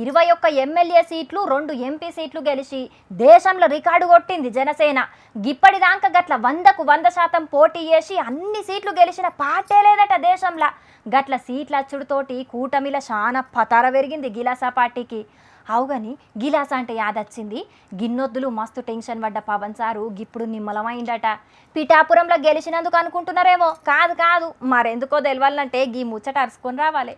21 MLA సీట్లు 2 MP సీట్లు గెలిచి దేశంలో రికార్డు కొట్టింది జనసేన. గిప్పటిదాకా గట్ల 100కు 100% పోటీ చేసి అన్ని సీట్లు గెలిచిన పార్టీ లేదట దేశంలో. గట్ల సీట్ల అచ్చుడుతోటి కూటమిల చాలా పతార పెరిగింది గిలాసా పార్టీకి. అవుగాని గిలాసా అంటే యాదొచ్చింది. గిన్నొద్దులు మస్తు టెన్షన్ పడ్డ పవన్ సారు గిప్పుడు నిమ్మలమైందట. పిఠాపురంలో గెలిచినందుకు అనుకుంటున్నారేమో, కాదు కాదు, మరెందుకో తెలవాలంటే గీ ముచ్చట అరుచుకొని రావాలి.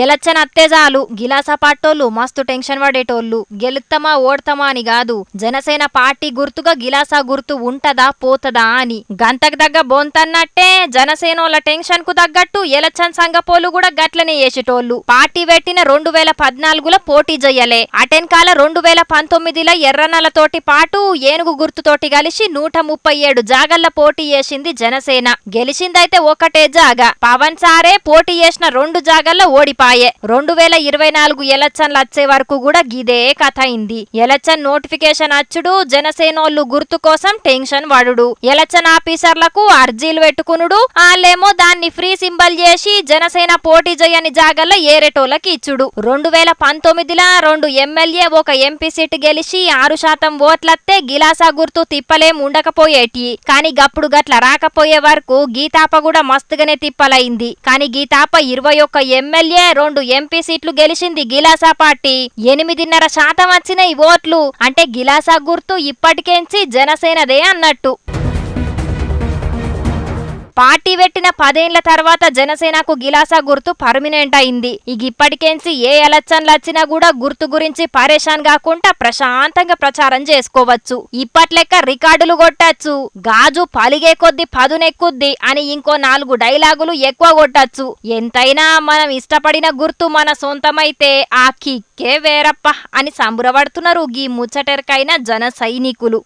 ఎలక్షన్ అత్తే చాలు గిలాసా పార్టోళ్ళు మస్తు టెన్షన్ పడేటోళ్ళు. గెలుస్తామా ఓడతామా అని కాదు, జనసేన పార్టీ గుర్తుగా గిలాసా గుర్తు ఉంటదా పోతదా అని. గంతకు దగ్గ బొంతన్నట్టే జనసేనోళ్ళ టెన్షన్ కు తగ్గట్టు ఎలక్షన్ సంఘపోలు కూడా గట్లనే చేసేటోళ్ళు. పార్టీ పెట్టిన 2014లో పోటీ చెయ్యలే. అటెన్కాల 2019లో ఎర్రనలతోటి పాటు ఏనుగు గుర్తుతోటి కలిసి 137 జాగల్ల పోటీ చేసింది జనసేన. గెలిచిందైతే ఒకటే జాగా. పవన్ సారే పోటీ చేసిన 2 జాగల్లో ఓడి 2024 ఎలక్షన్లు వచ్చే వరకు కూడా గిదే కథ అయింది. ఎలక్షన్ నోటిఫికేషన్ అచ్చుడు, జనసేనోళ్ళు గుర్తు కోసం టెన్షన్ పడుడు, ఎలక్షన్ ఆఫీసర్లకు అర్జీలు పెట్టుకునుడు, వాళ్ళేమో దాన్ని ఫ్రీ సింబల్ చేసి జనసేన పోటీ చేయని జాగల్లో ఏరేటోళ్ళకి ఇచ్చుడు. 2019లో 2 ఎమ్మెల్యే 1 ఎంపీ సీటు గెలిచి 6% ఓట్లత్తే గిలాసా గుర్తు తిప్పలేం ఉండకపోయేటి. కానీ గప్పుడు గట్ల రాకపోయే వరకు గీతాప కూడా మస్తుగానే తిప్పలైంది. కానీ గీతాప 21 ఎమ్మెల్యే 2 ఎంపీ సీట్లు గెలిచింది గిలాసా పార్టీ. 8.5% వచ్చినాయి ఓట్లు. అంటే గిలాసా గుర్తు ఇప్పటికేంచి జనసేనదే అన్నట్టు. పార్టీ పెట్టిన 10 ఏళ్ల తర్వాత జనసేనకు గిలాసా గుర్తు పర్మినెంట్ అయింది. ఇక ఇప్పటికేంచి ఏ ఎలక్షన్లు వచ్చినా కూడా గుర్తు గురించి పరేషాన్ కాకుండా ప్రశాంతంగా ప్రచారం చేసుకోవచ్చు. ఇప్పట్లెక్క రికార్డులు కొట్టచ్చు. గాజు పలిగే కొద్ది పదునెక్కుద్ది అని ఇంకో 4 డైలాగులు ఎక్కువ కొట్టచ్చు. ఎంతైనా మనం ఇష్టపడిన గుర్తు మన సొంతమైతే ఆ కిక్కే వేరప్ప అని సంబురపడుతున్నారు గీ ముచ్చటెరకైన జన సైనికులు.